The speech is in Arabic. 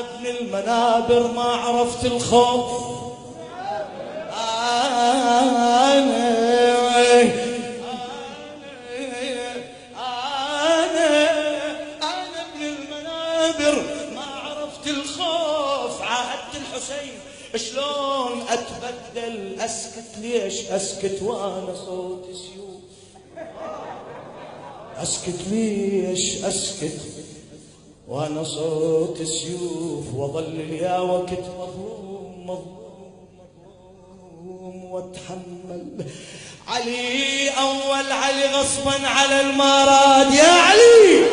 ابن المنابر ما عرفت الخوف. أنا ابن المنابر ما عرفت الخوف. عاهدت الحسين شلون أتبدل أسكت. ليش أسكت وأنا صوت سيوف؟ أسكت ليش أسكت وأنا صوت سيوف؟ وظل يا وقت مظلوم مظلوم مظلوم واتحمل. علي أول علي غصبا على المراد. يا علي